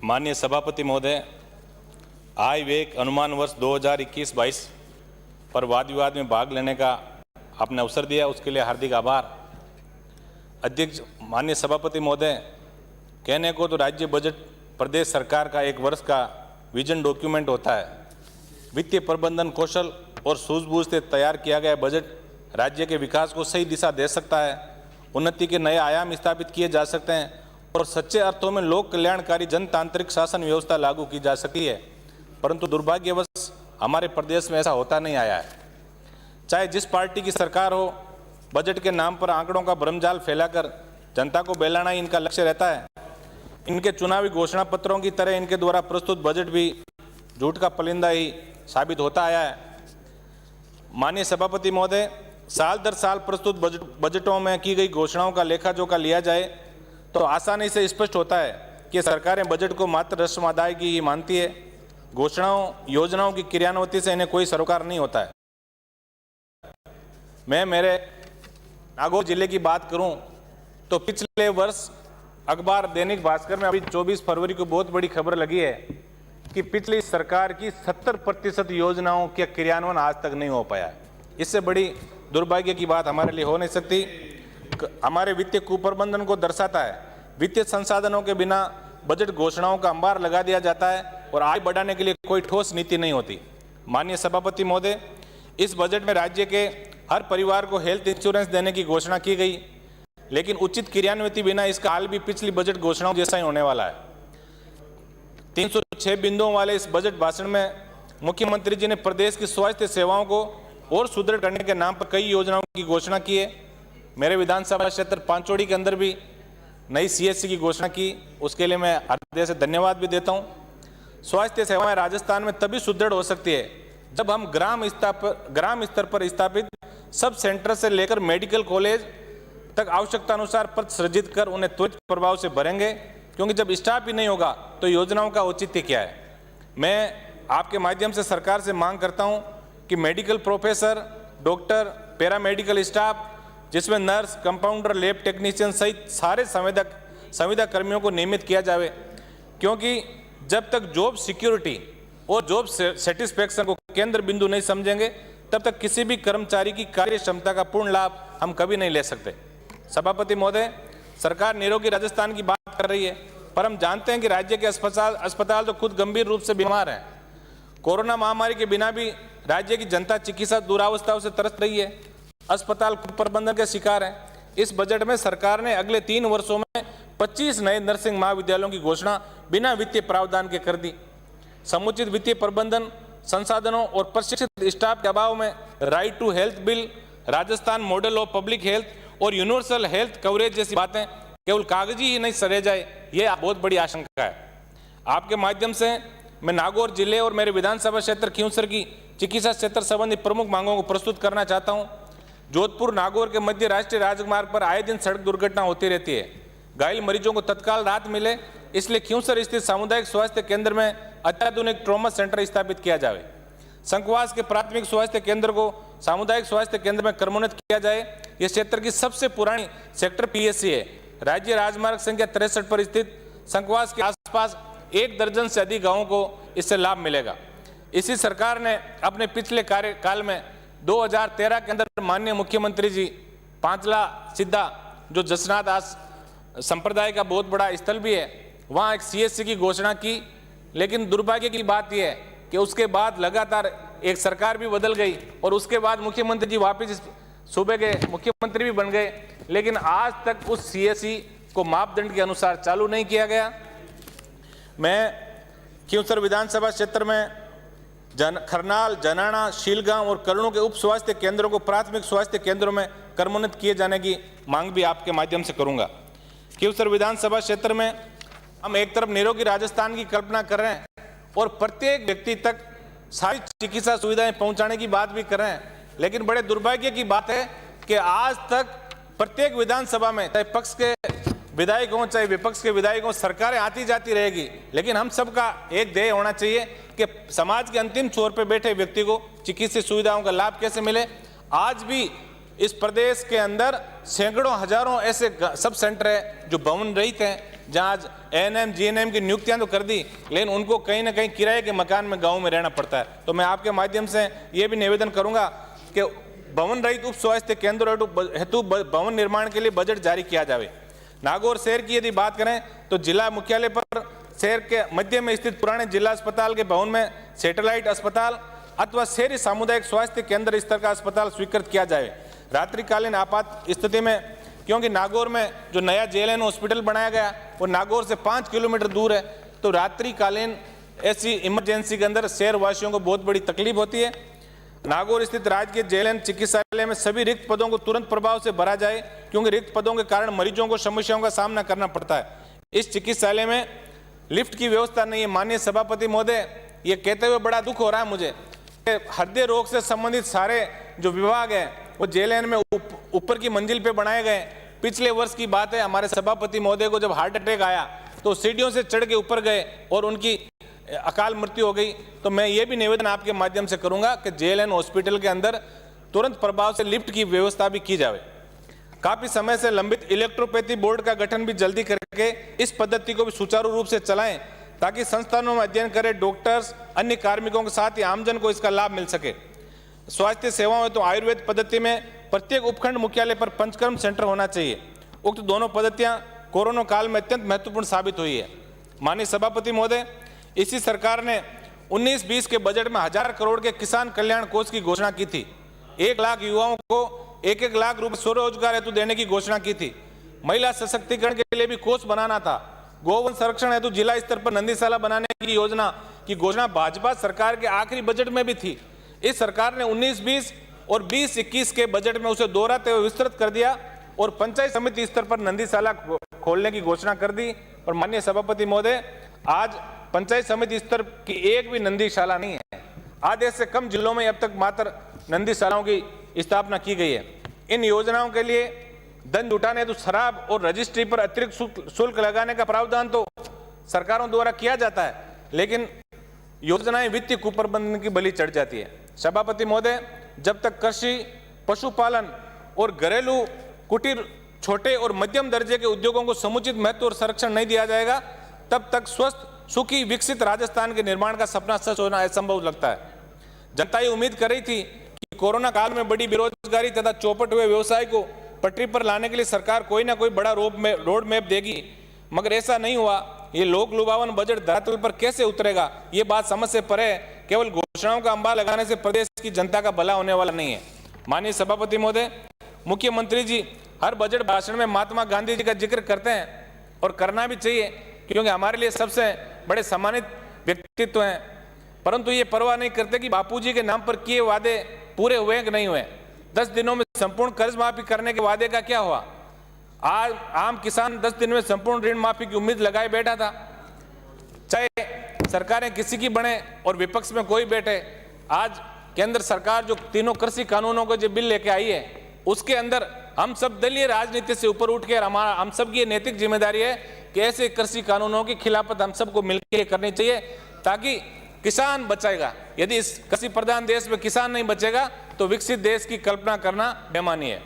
माननीय सभापति महोदय, आय व्यय अनुमान वर्ष 2021-22 पर वाद विवाद में भाग लेने का आपने अवसर दिया, उसके लिए हार्दिक आभार। अध्यक्ष, माननीय सभापति महोदय, कहने को तो राज्य बजट प्रदेश सरकार का एक वर्ष का विजन डॉक्यूमेंट होता है। वित्तीय प्रबंधन कौशल और सूझबूझ से तैयार किया गया बजट राज्य के विकास को सही दिशा दे सकता है, उन्नति के नए आयाम स्थापित किए जा सकते हैं और सच्चे अर्थों में लोक कल्याणकारी जनतांत्रिक शासन व्यवस्था लागू की जा सकती है। परंतु दुर्भाग्यवश हमारे प्रदेश में ऐसा होता नहीं आया है। चाहे जिस पार्टी की सरकार हो, बजट के नाम पर आंकड़ों का भ्रमजाल फैलाकर जनता को बहलाना ही इनका लक्ष्य रहता है। इनके चुनावी घोषणा पत्रों की तरह इनके द्वारा प्रस्तुत बजट भी झूठ का परिंदा ही साबित होता आया है। माननीय सभापति महोदय, साल दर साल प्रस्तुत बजटों में की गई घोषणाओं का लेखा जोखा लिया जाए तो आसानी से स्पष्ट होता है कि सरकारें बजट को मात्र रस्म अदायगी ही मानती है। घोषणाओं योजनाओं की क्रियान्विति से इन्हें कोई सरोकार नहीं होता है। मैं मेरे नागौर जिले की बात करूं तो पिछले वर्ष अखबार दैनिक भास्कर में अभी 24 फरवरी को बहुत बड़ी खबर लगी है कि पिछली सरकार की 70% योजनाओं का क्रियान्वयन आज तक नहीं हो पाया है। इससे बड़ी दुर्भाग्य की बात हमारे लिए हो नहीं सकती। हमारे वित्तीय कुप्रबंधन को दर्शाता है। वित्तीय संसाधनों के बिना बजट घोषणाओं का अंबार लगा दिया जाता है और आय बढ़ाने के लिए कोई ठोस नीति नहीं होती। माननीय सभापति महोदय, इस बजट में राज्य के हर परिवार को हेल्थ इंश्योरेंस देने की घोषणा की गई, लेकिन उचित क्रियान्विति बिना इसका हाल भी पिछली बजट घोषणाओं जैसा ही होने वाला है। 306 बिंदुओं वाले इस बजट भाषण में मुख्यमंत्री जी ने प्रदेश की स्वास्थ्य सेवाओं को और सुदृढ़ करने के नाम पर कई योजनाओं की घोषणा की है। मेरे विधानसभा क्षेत्र पांचोड़ी के अंदर भी नई सीएचसी की घोषणा की, उसके लिए मैं हृदय से धन्यवाद भी देता हूं। स्वास्थ्य सेवाएं राजस्थान में तभी सुदृढ़ हो सकती है जब हम ग्राम स्तर पर स्थापित सब सेंटर से लेकर मेडिकल कॉलेज तक आवश्यकता अनुसार पद सृजित कर उन्हें त्वरित प्रभाव से भरेंगे, क्योंकि जब स्टाफ ही नहीं होगा तो योजनाओं का औचित्य क्या है। मैं आपके माध्यम से सरकार से मांग करता हूं कि medical professor, doctor, paramedical staff जिसमें नर्स, कंपाउंडर, लैब टेक्नीशियन सहित सारे संविदा कर्मियों को नियमित किया जाए, क्योंकि जब तक जॉब सिक्योरिटी और जॉब सेटिस्फैक्शन को केंद्र बिंदु नहीं समझेंगे तब तक किसी भी कर्मचारी की कार्य क्षमता का पूर्ण लाभ हम कभी नहीं ले सकते। सभापति महोदय, सरकार निरोगी राजस्थान की बात कर रही है, पर हम जानते हैं कि राज्य के अस्पताल तो खुद गंभीर रूप से बीमार हैं। कोरोना महामारी के बिना भी राज्य की जनता चिकित्सा दुरावस्थाओं से तरस रही है। अस्पताल कुप्रबंधन के शिकार हैं। इस बजट में सरकार ने अगले 3 वर्षों में 25 नए नर्सिंग महाविद्यालयों की घोषणा बिना वित्तीय प्रावधान के कर दी। समुचित वित्तीय प्रबंधन, संसाधनों और प्रशिक्षित स्टाफ के अभाव में right to health bill, Rajasthan model of public health और यूनिवर्सल हेल्थ कवरेज जैसी बातें केवल कागजी ही नहीं सरे जाए, ये बहुत बड़ी आशंका है। आपके माध्यम से मैं नागौर जिले और मेरे विधानसभा क्षेत्र खींवसर की चिकित्सा क्षेत्र संबंधी प्रमुख मांगों को प्रस्तुत करना चाहता हूं। जोधपुर नागौर के मध्य राष्ट्रीय राजमार्ग पर आए दिन सड़क दुर्घटना होती रहती है। घायल मरीजों को तत्काल राहत मिले, इसलिए खींवसर स्थित सामुदायिक स्वास्थ्य केंद्र में अत्याधुनिक ट्रॉमा सेंटर स्थापित किया जाए। संकवास के प्राथमिक स्वास्थ्य केंद्र को सामुदायिक स्वास्थ्य केंद्र में क्रमोन्नत किया जाए। यह क्षेत्र की सबसे पुरानी सेक्टर पीएससी है। राज्य राजमार्ग संख्या 63 पर स्थित संकवास के आसपास 1 दर्जन से अधिक गांवों को इससे लाभ मिलेगा। इसी सरकार ने अपने पिछले कार्यकाल में 2013 के अंदर माननीय मुख्यमंत्री जी पांचला सिद्धा, जो जसनाथ दास संप्रदाय का बहुत बड़ा स्थल भी है, वहाँ एक सीएचसी की घोषणा की, लेकिन दुर्भाग्य की बात यह है कि उसके बाद लगातार एक सरकार भी बदल गई और उसके बाद मुख्यमंत्री जी वापिस सूबे के मुख्यमंत्री भी बन गए, लेकिन आज तक उस सीएचसी को मापदंड के अनुसार चालू नहीं किया गया। मैं खींवसर विधानसभा क्षेत्र में खरनाल, जनाना, शीलगांव और करणों के उप स्वास्थ्य केंद्रों को प्राथमिक स्वास्थ्य केंद्रों में क्रमोन्नत किए जाने की मांग भी आपके माध्यम से करूंगा। खींवसर विधानसभा क्षेत्र में हम एक तरफ निरोगी राजस्थान की कल्पना कर रहे हैं और प्रत्येक व्यक्ति तक सारी चिकित्सा सुविधाएं पहुंचाने की बात भी कर रहे हैं, लेकिन बड़े दुर्भाग्य की बात है कि आज तक प्रत्येक विधानसभा में चाहे पक्ष के विधायक हों चाहे विपक्ष के विधायक हों, सरकारें आती जाती रहेगी, लेकिन हम सबका एक ध्येय होना चाहिए कि समाज के अंतिम छोर पर बैठे व्यक्ति को चिकित्सा सुविधाओं का लाभ कैसे मिले। आज भी इस प्रदेश के अंदर सैकड़ों हजारों ऐसे सब सेंटर है जो भवन रहित हैं, जहां आज एएनएम जीएनएम की नियुक्तियां तो कर दी, लेकिन उनको कहीं ना कहीं किराए के मकान में गाँव में रहना पड़ता है। तो मैं आपके माध्यम से ये भी निवेदन करूंगा कि भवन रहित उप स्वास्थ्य केंद्र हेतु भवन निर्माण के लिए बजट जारी किया जाए। नागौर शहर की यदि बात करें तो जिला मुख्यालय पर शहर के मध्य में स्थित पुराने जिला अस्पताल के भवन में सैटेलाइट अस्पताल अथवा शहरी सामुदायिक स्वास्थ्य केंद्र स्तर का अस्पताल स्वीकृत किया जाए। रात्रिकालीन आपात स्थिति में, क्योंकि नागौर में जो नया जेएलएन हॉस्पिटल बनाया गया वो नागौर से 5 किलोमीटर दूर है, तो रात्रिकालीन ऐसी इमरजेंसी के अंदर शहर वासियों को बहुत बड़ी तकलीफ होती है। नागौर स्थित राजकीय जेएलएन चिकित्सालय में सभी रिक्त पदों को तुरंत प्रभाव से भरा जाए, क्योंकि रिक्त पदों के कारण मरीजों को समस्याओं का सामना करना पड़ता है। इस चिकित्सालय में लिफ्ट की व्यवस्था नहीं है। माननीय सभापति महोदय, ये कहते हुए बड़ा दुख हो रहा है मुझे, हृदय रोग से संबंधित सारे जो विभाग है वो जेएलएन में ऊपर की मंजिल पे बनाए गए। पिछले वर्ष की बात है, हमारे सभापति महोदय को जब हार्ट अटैक आया तो सीढ़ियों से चढ़ के ऊपर गए और उनकी अकाल मृत्यु हो गई। तो मैं ये भी निवेदन आपके माध्यम से करूंगा कि जेएलएन हॉस्पिटल के अंदर तुरंत प्रभाव से लिफ्ट की व्यवस्था भी की जाए। काफी समय से लंबित इलेक्ट्रोपैथी बोर्ड का गठन भी जल्दी करके इस पद्धति को भी सुचारू रूप से चलाएं, ताकि संस्थानों में अध्ययन करे डॉक्टर्स, अन्य कार्मिकों के साथ ही आमजन को इसका लाभ मिल सके। स्वास्थ्य सेवाओं तो आयुर्वेद पद्धति में प्रत्येक उपखंड मुख्यालय पर पंचकर्म सेंटर होना चाहिए। उक्त दोनों पद्धतियां कोरोना काल में अत्यंत महत्वपूर्ण साबित हुई है। माननीय सभापति महोदय, इसी सरकार ने 19-20 के बजट में 1000 करोड़ के किसान कल्याण कोष की घोषणा की थी। 1 लाख युवाओं को 1-1 लाख रुपए स्वरोजगार हेतु देने की घोषणा की थी। महिला सशक्तिकरण के लिए भी कोष बनाना था। गोवन संरक्षण हेतु जिला स्तर पर नंदीशाला बनाने की योजना की घोषणा भाजपा सरकार के आखिरी बजट में भी थी। इस सरकार ने 19-20 और 20-21 के बजट में उसे दोहराते हुए विस्तृत कर दिया और पंचायत समिति स्तर पर नंदीशाला खोलने की घोषणा कर दी। और माननीय सभापति महोदय, आज पंचायत समिति स्तर की एक भी नंदीशाला नहीं है। आधे से कम जिलों में अब तक मात्र नंदीशालाओं की स्थापना की गई है। इन योजनाओं के लिए धन जुटाने तो शराब और रजिस्ट्री पर अतिरिक्त शुल्क लगाने का प्रावधान तो सरकारों द्वारा किया जाता है, लेकिन योजनाएं वित्तीय कुप्रबंधन की बलि चढ़ जाती है। सभापति महोदय, जब तक कृषि, पशुपालन और घरेलू कुटीर छोटे और मध्यम दर्जे के उद्योगों को समुचित महत्व और संरक्षण नहीं दिया जाएगा, तब तक स्वस्थ, सुखी, विकसित राजस्थान के निर्माण का सपना सच होना असंभव लगता है। जनता ये उम्मीद कर रही थी कि कोरोना काल में बड़ी बेरोजगारी तथा चौपट हुए व्यवसाय को पटरी पर लाने के लिए सरकार कोई ना कोई बड़ा रोड मैप देगी, मगर ऐसा नहीं हुआ। ये लोक लुभावन बजट धरातल पर कैसे उतरेगा, ये बात समझ से परे है। केवल घोषणाओं का अंबार लगाने से प्रदेश की जनता का भला होने वाला नहीं है। माननीय सभापति महोदय, मुख्यमंत्री जी हर बजट भाषण में महात्मा गांधी जी का जिक्र करते हैं और करना भी चाहिए, क्योंकि हमारे लिए सबसे बड़े सम्मानित व्यक्तित्व हैं, परंतु ये परवाह नहीं करते कि बापूजी के नाम पर किए वादे पूरे हुए कि नहीं हुए। 10 दिनों में संपूर्ण कर्ज माफी करने के वादे का क्या हुआ? आज आम किसान 10 दिन में संपूर्ण ऋण माफी की उम्मीद लगाए बैठा था। चाहे सरकारें किसी की बने और विपक्ष में कोई बैठे, आज केंद्र सरकार जो तीनों कृषि कानूनों को जो बिल लेके आई है, उसके अंदर हम सब दलीय राजनीति से ऊपर उठ के हम सब की नैतिक जिम्मेदारी है कि ऐसे कृषि कानूनों की खिलाफत हम सबको मिलकर करनी चाहिए, ताकि किसान बचेगा। यदि इस कृषि प्रधान देश में किसान नहीं बचेगा तो विकसित देश की कल्पना करना बेमानी है।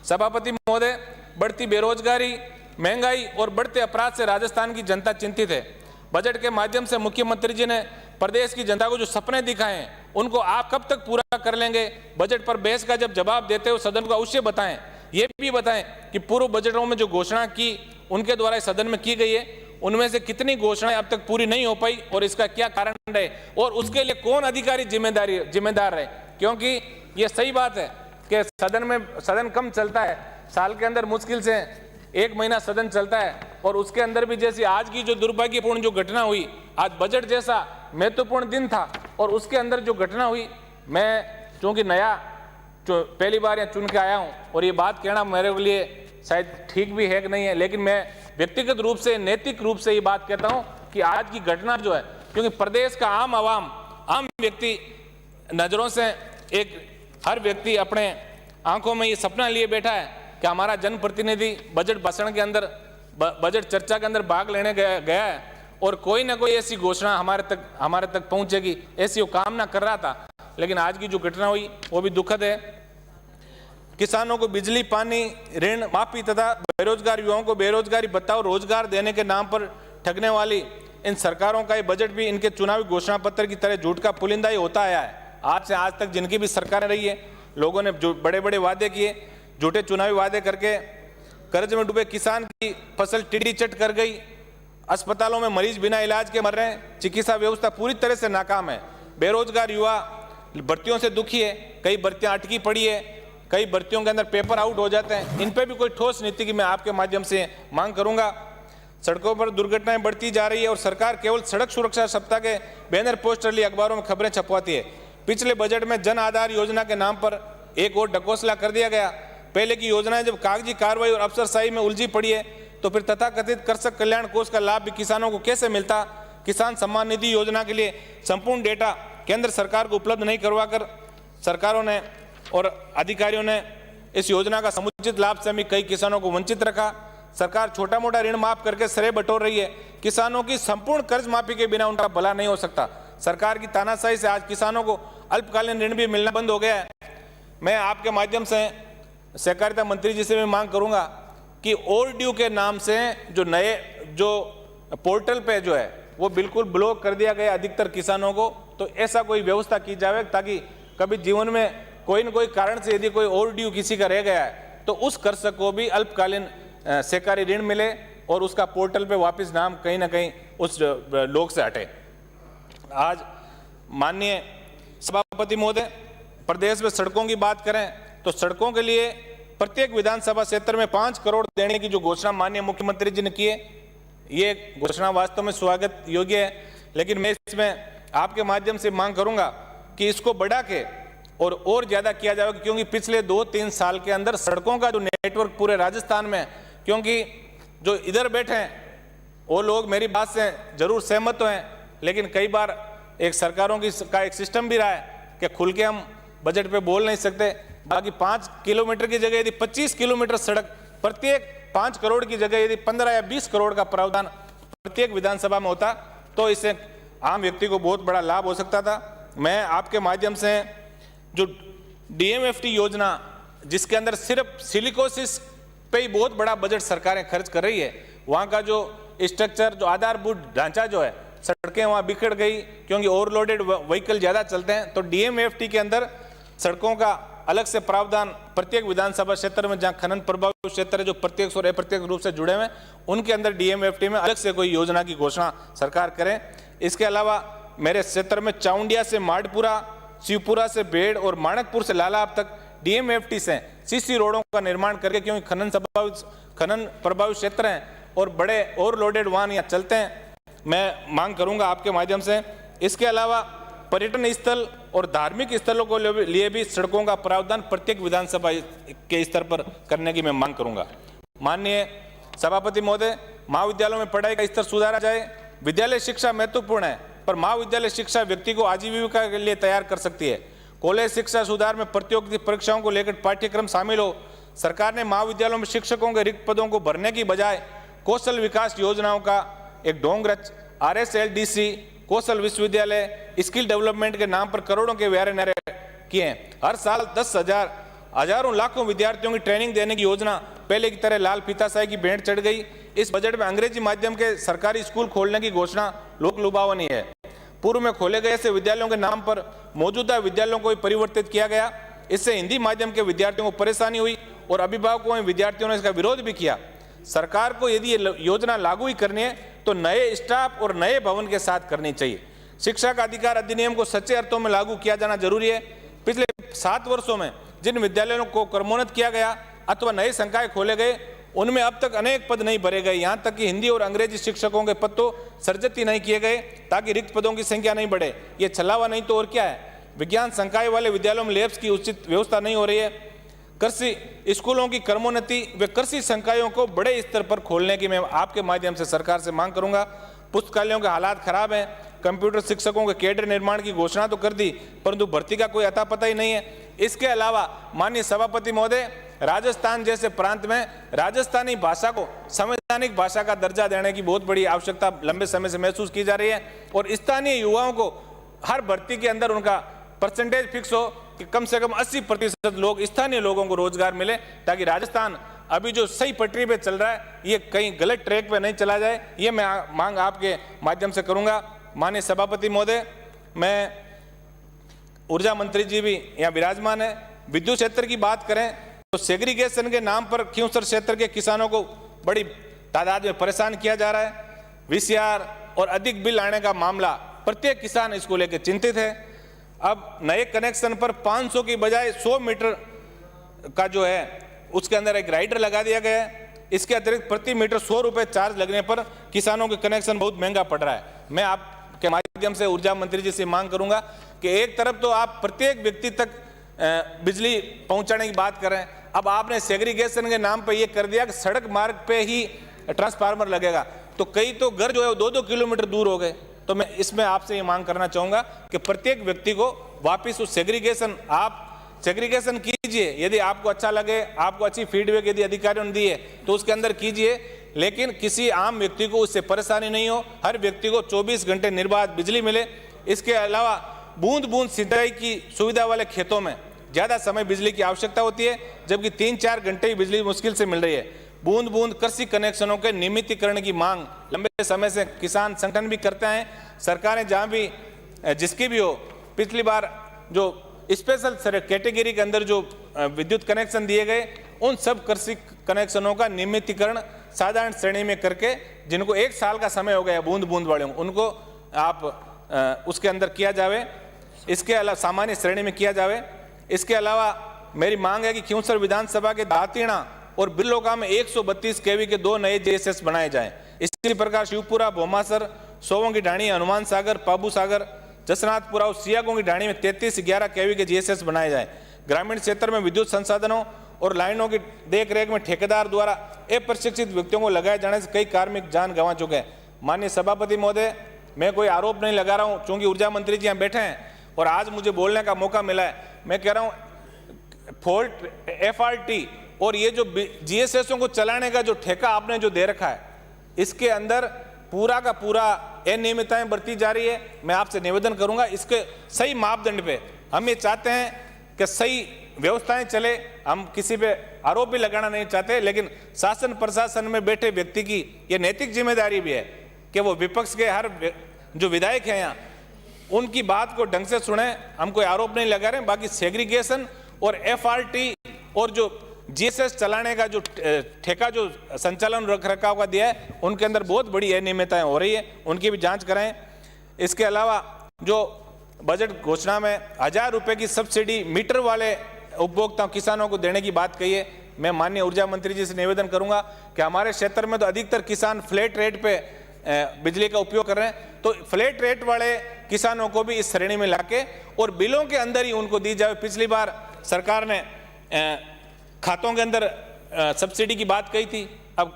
सभापति महोदय, बढ़ती बेरोजगारी, महंगाई और बढ़ते अपराध से राजस्थान की जनता चिंतित है। बजट के माध्यम से मुख्यमंत्री जी ने प्रदेश की जनता को जो सपने दिखाए हैं, उनको आप कब तक पूरा कर लेंगे? बजट पर बहस का जब जवाब देते हो सदन को अवश्य बताएं। ये भी बताएं कि पूर्व बजटों में जो घोषणा की उनके द्वारा सदन में की गई है, उनमें से कितनी घोषणाएं अब तक पूरी नहीं हो पाई और इसका क्या कारण है, और उसके लिए कौन अधिकारी जिम्मेदार है। क्योंकि ये सही बात है कि सदन कम चलता है, साल के अंदर मुश्किल से 1 महीना सदन चलता है, और उसके अंदर भी जैसी आज की जो दुर्भाग्यपूर्ण जो घटना हुई, आज बजट जैसा महत्वपूर्ण दिन था और उसके अंदर जो घटना हुई, मैं चूंकि नया जो पहली बार यहाँ चुन के आया हूँ और ये बात कहना मेरे लिए शायद ठीक भी है कि नहीं है, लेकिन मैं व्यक्तिगत रूप से, नैतिक रूप से ये बात कहता हूँ कि आज की घटना जो है, क्योंकि प्रदेश का आम व्यक्ति नजरों से हर व्यक्ति अपने आंखों में ये सपना लिए बैठा है कि हमारा जनप्रतिनिधि बजट भाषण के अंदर, बजट चर्चा के अंदर भाग लेने गया है और कोई ना कोई ऐसी घोषणा हमारे तक पहुंचेगी, ऐसी वो कामना कर रहा था। लेकिन आज की जो घटना हुई वो भी दुखद है किसानों को बिजली पानी ऋण माफी तथा बेरोजगार युवाओं को बेरोजगारी भत्ता और रोजगार देने के नाम पर ठगने वाली इन सरकारों का ये बजट भी इनके चुनावी घोषणा पत्र की तरह झूठ का पुलिंदा ही होता आया है। आज से आज तक जिनकी भी सरकारें रही है, लोगों ने जो बड़े बड़े वादे किए, झूठे चुनावी वादे करके कर्ज में डूबे किसान की फसल टिड्डी चट कर गई। अस्पतालों में मरीज बिना इलाज के मर रहे हैं। चिकित्सा व्यवस्था पूरी तरह से नाकाम है। बेरोजगार युवा भर्तियों से दुखी है। कई भर्तियां अटकी पड़ी है, कई भर्तियों के अंदर पेपर आउट हो जाते हैं। इन पे भी कोई ठोस नीति की मैं आपके माध्यम से मांग करूंगा। सड़कों पर दुर्घटनाएं बढ़ती जा रही है और सरकार केवल सड़क सुरक्षा सप्ताह के बैनर पोस्टर लिए अखबारों में खबरें छपवाती है। पिछले बजट में जन आधार योजना के नाम पर एक और ढकोसला कर दिया गया। पहले की योजनाएं जब कागजी कार्रवाई और अफसरशाही में उलझी पड़ी है तो फिर तथाकथित कृषक कल्याण कोष का लाभ भी किसानों को कैसे मिलता। किसान सम्मान निधि योजना के लिए संपूर्ण डेटा केंद्र सरकार को उपलब्ध नहीं करवाकर सरकारों ने और अधिकारियों ने इस योजना का समुचित लाभ से भी कई किसानों को वंचित रखा। सरकार छोटा मोटा ऋण माफ करके श्रेय बटोर रही है। किसानों की संपूर्ण कर्ज माफी के बिना उनका भला नहीं हो सकता। सरकार की तानाशाही से आज किसानों को अल्पकालीन ऋण भी मिलना बंद हो गया है। मैं आपके माध्यम से सहकारिता मंत्री जी से भी मांग करूंगा कि ओवर ड्यू के नाम से जो पोर्टल पे जो है वो बिल्कुल ब्लॉक कर दिया गया अधिकतर किसानों को। तो ऐसा कोई व्यवस्था की जाए ताकि कभी जीवन में कोई न कोई कारण से यदि कोई ओवर ड्यू किसी का रह गया है तो उस कृषक को भी अल्पकालीन सहकारी ऋण मिले और उसका पोर्टल पे वापस नाम कहीं ना कहीं उस लोग से हटे। आज माननीय सभापति महोदय, प्रदेश में सड़कों की बात करें तो सड़कों के लिए प्रत्येक विधानसभा क्षेत्र में 5 करोड़ देने की जो घोषणा माननीय मुख्यमंत्री जी ने की है, ये घोषणा वास्तव में स्वागत योग्य है। लेकिन मैं इसमें आपके माध्यम से मांग करूंगा कि इसको बढ़ा के और ज्यादा किया जाए, क्योंकि पिछले 2-3 साल के अंदर सड़कों का जो नेटवर्क पूरे राजस्थान में, क्योंकि जो इधर बैठे हैं वो लोग मेरी बात से जरूर सहमत तो हैं, लेकिन कई बार एक सरकारों का एक सिस्टम भी रहा है कि खुल के हम बजट पे बोल नहीं सकते। बाकी 5 किलोमीटर की जगह यदि 25 किलोमीटर सड़क, प्रत्येक 5 करोड़ की जगह यदि 15 या 20 करोड़ का प्रावधान प्रत्येक विधानसभा में होता तो इससे आम व्यक्ति को बहुत बड़ा लाभ हो सकता था। मैं आपके माध्यम से जो DMFT योजना, जिसके अंदर सिर्फ सिलिकोसिस पे ही बहुत बड़ा बजट सरकारें खर्च कर रही है, वहाँ का जो स्ट्रक्चर, जो आधारभूत ढांचा जो है, सड़कें वहाँ बिखर गई क्योंकि ओवरलोडेड व्हीकल ज़्यादा चलते हैं। तो DMFT के अंदर सड़कों का अलग से प्रावधान प्रत्येक विधानसभा क्षेत्र में जहाँ खनन प्रभावित क्षेत्र है, जो प्रत्यक्ष और अप्रत्यक्ष रूप से जुड़े हुए हैं, उनके अंदर DMFT में अलग से कोई योजना की घोषणा सरकार करे। इसके अलावा मेरे क्षेत्र में चाउंडिया से माडपुरा, शिवपुरा से बेड़ और माणकपुर से लालाब तक DMFT से CC रोडों का निर्माण करके, क्योंकि खनन प्रभावित क्षेत्र हैं और बड़े ओवरलोडेड वाहन यहाँ चलते हैं, मैं मांग करूंगा आपके माध्यम से। इसके अलावा पर्यटन स्थल और धार्मिक स्थलों को लिए भी सड़कों का प्रावधान प्रत्येक विधानसभा के स्तर पर करने की मैं मांग करूंगा। माननीय सभापति महोदय, महाविद्यालयों में पढ़ाई का स्तर सुधारा जाए। विद्यालय शिक्षा महत्वपूर्ण है, पर महाविद्यालय शिक्षा व्यक्ति को आजीविका के लिए तैयार कर सकती है। कॉलेज शिक्षा सुधार में प्रतियोगिता परीक्षाओं को लेकर पाठ्यक्रम शामिल हो। सरकार ने महाविद्यालयों में शिक्षकों के रिक्त पदों को भरने की बजाय कौशल विकास योजनाओं का एक ढोंग रच RSLDC, कौशल विश्वविद्यालय, स्किल डेवलपमेंट के नाम पर करोड़ों के व्यारे नारे किए हैं। हर साल 10,000 हजारों लाखों विद्यार्थियों की ट्रेनिंग देने की योजना पहले की तरह लाल फीताशाही की भेंट चढ़ गई। इस बजट में अंग्रेजी माध्यम के सरकारी स्कूल खोलने की घोषणा लोक लुभावनी है। पूर्व में खोले गए ऐसे विद्यालयों के नाम पर मौजूदा विद्यालयों को परिवर्तित किया गया। इससे हिंदी माध्यम के विद्यार्थियों को परेशानी हुई और अभिभावकों एवं विद्यार्थियों ने इसका विरोध भी किया। सरकार को यदि ये योजना लागू ही करनी है तो नए स्टाफ और नए भवन के साथ करनी चाहिए। शिक्षा का अधिकार अधिनियम को सच्चे अर्थों में लागू किया जाना जरूरी है। पिछले 7 वर्षों में जिन विद्यालयों को क्रमोन्नत किया गया अथवा नए संकाय खोले गए, उनमें अब तक अनेक पद नहीं भरे गए। यहाँ तक कि हिंदी और अंग्रेजी शिक्षकों के पद तो सृजित ही नहीं किए गए ताकि रिक्त पदों की संख्या नहीं बढ़े। ये छलावा नहीं तो और क्या है। विज्ञान संकाय वाले विद्यालयों में लैब्स की उचित व्यवस्था नहीं हो रही है। कृषि स्कूलों की क्रमोन्नति व कृषि संकायों को बड़े स्तर पर खोलने की मैं आपके माध्यम से सरकार से मांग करूंगा। पुस्तकालयों के हालात खराब हैं। कंप्यूटर शिक्षकों के कैडर निर्माण की घोषणा तो कर दी, परंतु भर्ती का कोई अता पता ही नहीं है। इसके अलावा माननीय सभापति महोदय, राजस्थान जैसे प्रांत में राजस्थानी भाषा को संवैधानिक भाषा का दर्जा देने की बहुत बड़ी आवश्यकता लंबे समय से महसूस की जा रही है और स्थानीय युवाओं को हर भर्ती के अंदर उनका परसेंटेज फिक्स हो कि कम से कम 80% लोग, स्थानीय लोगों को रोजगार मिले, ताकि राजस्थान अभी जो सही पटरी पे चल रहा है ये कहीं गलत ट्रैक पे नहीं चला जाए। ये मैं मांग आपके माध्यम से करूंगा। माननीय सभापति महोदय, मैं ऊर्जा मंत्री जी भी यहाँ विराजमान है। विद्युत क्षेत्र की बात करें तो सेग्रीगेशन के नाम पर खिंवसर क्षेत्र के किसानों को बड़ी तादाद में परेशान किया जा रहा है। वीसीआर और अधिक बिल आने का मामला, प्रत्येक किसान इसको लेकर चिंतित है। अब नए कनेक्शन पर 500 की बजाय 100 मीटर का जो है उसके अंदर एक राइडर लगा दिया गया है। इसके अतिरिक्त प्रति मीटर 100 रुपये चार्ज लगने पर किसानों के कनेक्शन बहुत महंगा पड़ रहा है। मैं आपके माध्यम से ऊर्जा मंत्री जी से मांग करूंगा कि एक तरफ तो आप प्रत्येक व्यक्ति तक बिजली पहुंचाने की बात कर रहे हैं, अब आपने सेग्रीगेशन के नाम पर यह कर दिया कि सड़क मार्ग पे ही ट्रांसफार्मर लगेगा, तो कई तो घर जो है 2-2 किलोमीटर दूर हो गए। तो मैं इसमें आपसे ये मांग करना चाहूंगा कि प्रत्येक व्यक्ति को वापस उस सेग्रीगेशन, आप सेग्रीगेशन कीजिए, यदि आपको अच्छा लगे, आपको अच्छी फीडबैक यदि अधिकारियों ने दी है तो उसके अंदर कीजिए, लेकिन किसी आम व्यक्ति को उससे परेशानी नहीं हो, हर व्यक्ति को 24 घंटे निर्बाध बिजली मिले। इसके अलावा बूंद बूंद सिंचाई की सुविधा वाले खेतों में ज़्यादा समय बिजली की आवश्यकता होती है, जबकि 3-4 घंटे ही बिजली मुश्किल से मिल रही है। बूंद बूंद कृषि कनेक्शनों के नियमितीकरण की मांग लंबे समय से किसान संगठन भी करते हैं। सरकारें जहां भी जिसकी भी हो, पिछली बार जो स्पेशल कैटेगरी के अंदर जो विद्युत कनेक्शन दिए गए, उन सब कृषि कनेक्शनों का नियमितीकरण साधारण श्रेणी में करके, जिनको 1 साल का समय हो गया बूंद बूंद वाले, उनको आप उसके अंदर किया जावे। इसके अलावा सामान्य श्रेणी में किया जावे। इसके अलावा मेरी मांग है कि खिंवसर विधानसभा के दातीणा और बिरलोका में 132 केवी के 2 नए जेएसएस बनाए जाएं। इसी प्रकार शिवपुरा, भोमासर, सोवों की ढाणी, हनुमान सागर, पाबू सागर, जसनाथपुरा और सियागों की ढाणी में 33-11 केवी के जेएसएस बनाए जाएं। ग्रामीण क्षेत्र में विद्युत संसाधनों और लाइनों की देखरेख में ठेकेदार द्वारा अप्रशिक्षित व्यक्तियों को लगाए जाने से कई कार्मिक जान गंवा चुके हैं। माननीय सभापति महोदय, मैं कोई आरोप नहीं लगा रहा हूँ, चूंकि ऊर्जा मंत्री जी यहाँ बैठे हैं और आज मुझे बोलने का मौका मिला है। मैं कह रहा हूँ फोर्ट एफआरटी और ये जो जीएसएसओं को चलाने का जो ठेका आपने जो दे रखा है, इसके अंदर पूरा का पूरा अनियमितताएं बरती जा रही है। मैं आपसे निवेदन करूंगा, इसके सही मापदंड पे हम ये चाहते हैं कि सही व्यवस्थाएं चले। हम किसी पे आरोप भी लगाना नहीं चाहते, लेकिन शासन प्रशासन में बैठे व्यक्ति की ये नैतिक जिम्मेदारी भी है कि वो विपक्ष के हर जो विधायक हैं यहाँ, उनकी बात को ढंग से सुने। हम कोई आरोप नहीं लगा रहे। बाकी सेग्रीगेशन और एफआरटी और जो जीएसएस चलाने का जो ठेका जो संचालन रख रखाव का दिया है, उनके अंदर बहुत बड़ी अनियमितताएं हो रही है, उनकी भी जांच कराएं। इसके अलावा जो बजट घोषणा में 1000 रुपये की सब्सिडी मीटर वाले उपभोक्ताओं किसानों को देने की बात कही है। मैं माननीय ऊर्जा मंत्री जी से निवेदन करूंगा कि हमारे क्षेत्र में तो अधिकतर किसान फ्लैट रेट पे बिजली का उपयोग कर रहे हैं, तो फ्लैट रेट वाले किसानों को भी इस श्रेणी में लाके और बिलों के अंदर ही उनको दी जाए। पिछली बार सरकार ने खातों के अंदर सब्सिडी की बात कही थी, अब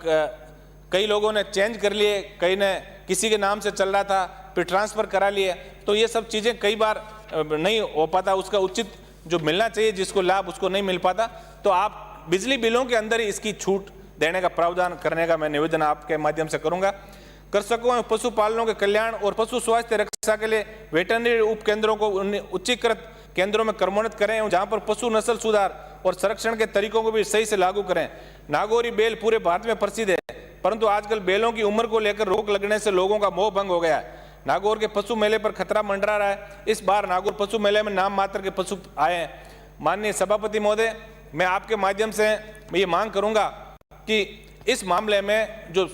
कई लोगों ने चेंज कर लिए, कई ने किसी के नाम से चल रहा था फिर ट्रांसफर करा लिए, तो ये सब चीज़ें कई बार नहीं हो पाता, उसका उचित जो मिलना चाहिए जिसको लाभ उसको नहीं मिल पाता। तो आप बिजली बिलों के अंदर ही इसकी छूट देने का प्रावधान करने का मैं निवेदन आपके माध्यम से करूंगा। कृषकों एवं पशुपालनों के कल्याण और पशु स्वास्थ्य रक्षा के लिए वेटरनरी उप केंद्रों को उच्चीकृत केंद्रों में क्रमोन्नत करें, जहां पर पशु नस्ल सुधार और संरक्षण के तरीकों को भी सही से लागू करें। नागौरी बेल पूरे भारत में प्रसिद्ध है, परंतु आजकल बेलों की उम्र को लेकर रोक लगने से लोगों का मोह भंग हो गया है। नागौर के पशु मेले पर खतरा मंडरा रहा है। इस बार नागौर पशु मेले में नाम मात्र के पशु आए हैं। माननीय सभापति महोदय, मैं आपके माध्यम से ये मांग करूंगा कि इस मामले में जो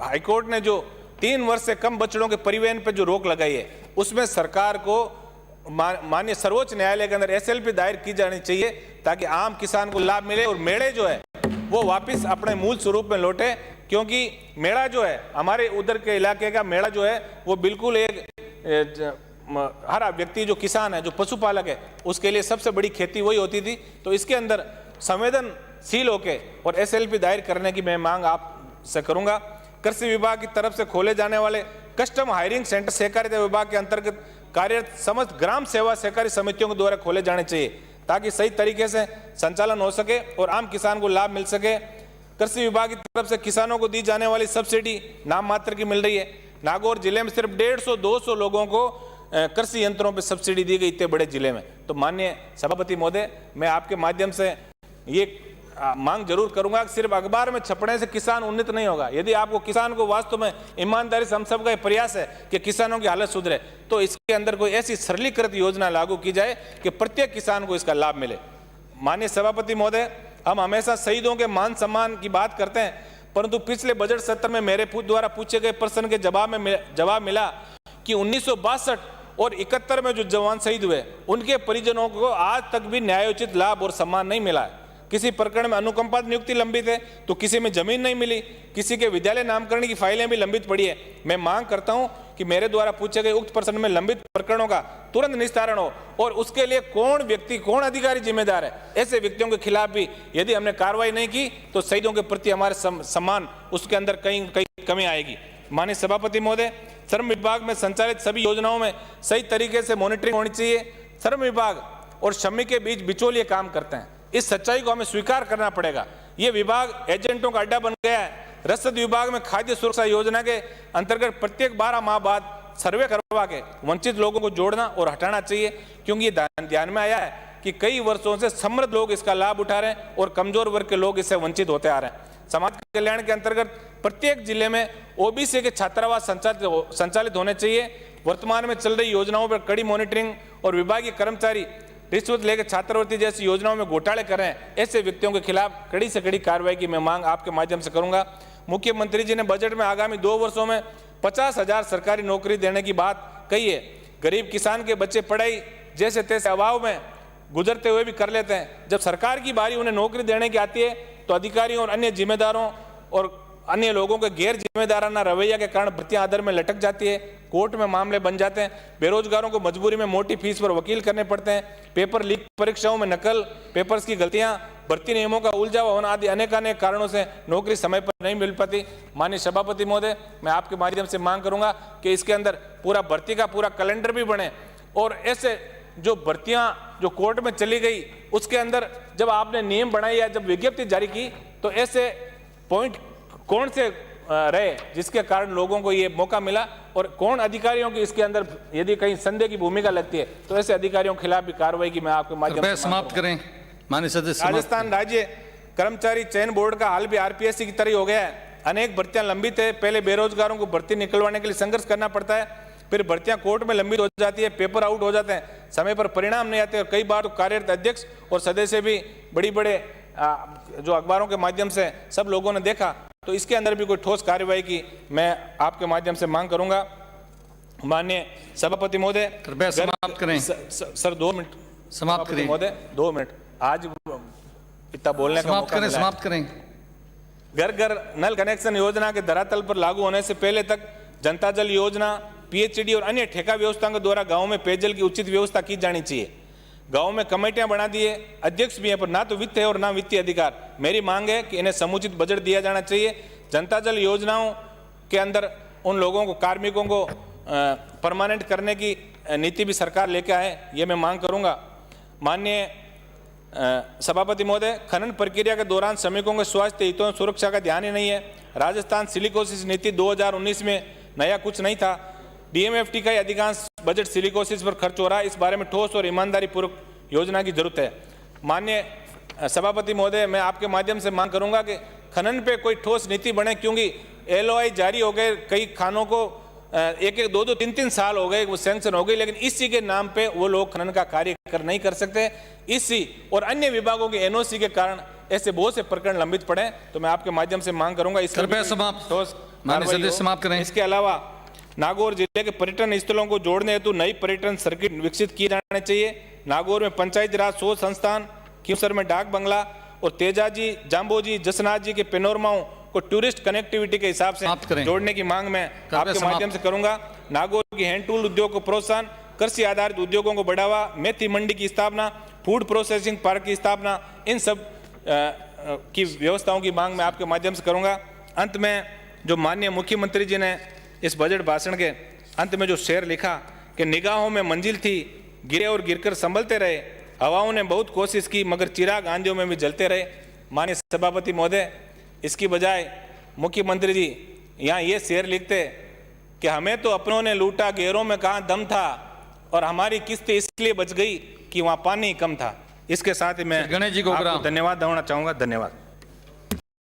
हाईकोर्ट ने जो 3 वर्ष से कम बछड़ों के परिवहन पर जो रोक लगाई है, उसमें सरकार को माननीय सर्वोच्च न्यायालय के अंदर एसएलपी दायर की जानी चाहिए, ताकि आम किसान को लाभ मिले और मेले जो है वो वापस अपने मूल स्वरूप में लौटे। क्योंकि मेला जो है हमारे उधर के इलाके का मेला जो है वो बिल्कुल एक हर व्यक्ति जो किसान है, जो पशुपालक है, उसके लिए सबसे बड़ी खेती वही होती थी। तो इसके अंदर संवेदनशील होके और एसएलपी दायर करने की मैं मांग आपसे करूंगा। कृषि विभाग की तरफ से खोले जाने वाले कस्टम हायरिंग सेंटर सहकारिता विभाग के अंतर्गत कार्यरत समस्त ग्राम सेवा सहकारी समितियों के द्वारा खोले जाने चाहिए, ताकि सही तरीके से संचालन हो सके और आम किसान को लाभ मिल सके। कृषि विभाग की तरफ से किसानों को दी जाने वाली सब्सिडी नाम मात्र की मिल रही है। नागौर जिले में सिर्फ 150-200 लोगों को कृषि यंत्रों पर सब्सिडी दी गई इतने बड़े जिले में। तो माननीय सभापति महोदय, मैं आपके माध्यम से ये मांग जरूर करूंगा कि सिर्फ अखबार में छपने से किसान उन्नत नहीं होगा। यदि आपको किसान को वास्तव में ईमानदारी से, हम सबका प्रयास है कि किसानों की हालत सुधरे, तो इसके अंदर कोई ऐसी सरलीकृत योजना लागू की जाए कि प्रत्येक किसान को इसका लाभ मिले। माननीय सभापति महोदय, हम हमेशा शहीदों के मान सम्मान की बात करते हैं, परंतु पिछले बजट सत्र में मेरे द्वारा पूछे गए प्रश्न के जवाब मिला कि 1962 और 71 में जो जवान शहीद हुए उनके परिजनों को आज तक भी न्यायोचित लाभ और सम्मान नहीं मिला है। किसी प्रकरण में अनुकंपा नियुक्ति लंबित है तो किसी में जमीन नहीं मिली, किसी के विद्यालय नामकरण की फाइलें भी लंबित पड़ी है। मैं मांग करता हूं कि मेरे द्वारा पूछे गए उक्त प्रश्न में लंबित प्रकरणों का तुरंत निस्तारण हो और उसके लिए कौन व्यक्ति, कौन अधिकारी जिम्मेदार है। ऐसे व्यक्तियों के खिलाफ भी यदि हमने कार्रवाई नहीं की तो शहीदों के प्रति हमारे सम्मान, उसके अंदर कहीं कमी आएगी। माननीय सभापति महोदय, श्रम विभाग में संचालित सभी योजनाओं में सही तरीके से मॉनिटरिंग होनी चाहिए। श्रम विभाग और श्रमिक के बीच बिचौलिए काम करते हैं, इस सच्चाई को हमें स्वीकार करना पड़ेगा। ये विभाग एजेंटों का अड्डा बन गया है। रसद विभाग में खाद्य सुरक्षा योजना के अंतर्गत प्रत्येक 12 माह बाद सर्वे करवा के वंचित लोगों को जोड़ना और हटाना चाहिए, क्योंकि ये ध्यान में आया है कि कई वर्षों से समृद्ध लोग इसका लाभ उठा रहे हैं और कमजोर वर्ग के लोग इससे वंचित होते आ रहे हैं। समाज कल्याण के अंतर्गत प्रत्येक जिले में ओबीसी के छात्रावास संचालित होने चाहिए। वर्तमान में चल रही योजनाओं पर कड़ी मॉनिटरिंग और विभागीय कर्मचारी रिश्वत लेकर छात्रवृत्ति जैसी योजनाओं में घोटाले कर रहे हैं, ऐसे व्यक्तियों के खिलाफ कड़ी से कड़ी कार्रवाई की मैं मांग आपके माध्यम से करूंगा। मुख्यमंत्री जी ने बजट में आगामी 2 वर्षों में 50,000 सरकारी नौकरी देने की बात कही है। गरीब किसान के बच्चे पढ़ाई जैसे तैसे अभाव में गुजरते हुए भी कर लेते हैं। जब सरकार की बारी उन्हें नौकरी देने की आती है तो अधिकारियों और अन्य जिम्मेदारों और अन्य लोगों के गैर जिम्मेदाराना रवैया के कारण भर्तियां अधर में लटक जाती है, कोर्ट में मामले बन जाते हैं। बेरोजगारों को मजबूरी में मोटी फीस पर वकील करने पड़ते हैं। पेपर लीक, परीक्षाओं में नकल, पेपर्स की गलतियां, भर्ती नियमों का उलझावा होना आदि अनेकानेक कारणों से नौकरी समय पर नहीं मिल पाती। माननीय सभापति महोदय, मैं आपके माध्यम से मांग करूंगा कि इसके अंदर पूरा भर्ती का पूरा कैलेंडर भी बने और ऐसे जो भर्तियां जो कोर्ट में चली गई उसके अंदर जब आपने नियम बनाई या जब विज्ञप्ति जारी की तो ऐसे पॉइंट कौन से रहे जिसके कारण लोगों को ये मौका मिला और कौन अधिकारियों की इसके अंदर यदि कहीं संदेह की भूमिका लगती है तो ऐसे अधिकारियों के खिलाफ भी कार्रवाई की मैं आपके माध्यम से समाप्त करें। माननीय सदस्य, राजस्थान राज्य कर्मचारी चयन बोर्ड का हाल भी आरपीएससी की तरह हो गया है। अनेक भर्तियां लंबित है। पहले बेरोजगारों को भर्ती निकलवाने के लिए संघर्ष करना पड़ता है, फिर भर्तियां कोर्ट में लंबित हो जाती है, पेपर आउट हो जाते हैं, समय पर परिणाम नहीं आते और कई बार तो कार्यरत अध्यक्ष और सदस्य भी बड़े जो अखबारों के माध्यम से सब लोगों ने देखा। तो इसके अंदर भी कोई ठोस कार्यवाही की मैं आपके माध्यम से मांग करूंगा। माननीय सभापति महोदय, कृपया समाप्त करें। सर 2 मिनट समाप्त करें महोदय, 2 मिनट। आज इतना बोलने का मौका मिला है। समाप्त करें। घर घर नल कनेक्शन योजना के धरातल पर लागू होने से पहले तक जनता जल योजना, पीएचईडी और अन्य ठेका व्यवस्थाओं के द्वारा गांव में पेयजल की उचित व्यवस्था की जानी चाहिए। गांव में कमेटियां बना दी है, अध्यक्ष भी हैं, पर ना तो वित्त है और ना वित्तीय अधिकार। मेरी मांग है कि इन्हें समुचित बजट दिया जाना चाहिए। जनता जल योजनाओं के अंदर उन लोगों को, कार्मिकों को परमानेंट करने की नीति भी सरकार लेके आए, ये मैं मांग करूंगा। माननीय सभापति महोदय, खनन प्रक्रिया के दौरान श्रमिकों के स्वास्थ्य हितों और सुरक्षा का ध्यान ही नहीं है। राजस्थान सिलिकोसिस नीति 2019 में नया कुछ नहीं था। डीएमएफटी का अधिकांश बजट सिलिकोसिस पर खर्च हो रहा है। इस बारे में ठोस और ईमानदारी पूर्वक योजना की जरूरत है। माननीय सभापति महोदय, मैं आपके माध्यम से मांग करूंगा कि खनन पे कोई ठोस नीति बने, क्योंकि एलओआई जारी हो गए, कई खानों को 1-1, 2-2, 3-3 साल हो गए, वो सैंक्शन हो गई, लेकिन इसी के नाम पे वो लोग खनन का कार्य नहीं कर सकते। इसी और अन्य विभागों के एनओसी के कारण ऐसे बहुत से प्रकरण लंबित पड़े। तो मैं आपके माध्यम से मांग करूंगा इस समाप्त करें। इसके अलावा नागौर जिले के पर्यटन स्थलों को जोड़ने हेतु नई पर्यटन सर्किट विकसित किए जाने चाहिए। नागौर में पंचायती राज शोध संस्थान, खींवसर में डाक बंगला और तेजाजी, जाम्बोजी, जसनाथ जी के पेनोरमाओं को टूरिस्ट कनेक्टिविटी के हिसाब से जोड़ने की मांग मैं आपके माध्यम से करूंगा। नागौर की हैंड टूल उद्योग को प्रोत्साहन, कृषि आधारित उद्योगों को बढ़ावा, मेथी मंडी की स्थापना, फूड प्रोसेसिंग पार्क की स्थापना, इन सब की व्यवस्थाओं की मांग मैं आपके माध्यम से करूंगा। अंत में जो माननीय मुख्यमंत्री जी ने इस बजट भाषण के अंत में जो शेर लिखा कि निगाहों में मंजिल थी, गिरे और गिरकर संभलते रहे, हवाओं ने बहुत कोशिश की मगर चिराग आंधियों में भी जलते रहे। माननीय सभापति महोदय, इसकी बजाय मुख्यमंत्री जी यहाँ ये शेर लिखते कि हमें तो अपनों ने लूटा, गैरों में कहाँ दम था, और हमारी किस्तें इसलिए बच गई कि वहां पानी कम था। इसके साथ ही मैं गणेश जी को आपको धन्यवाद देना चाहूंगा। धन्यवाद।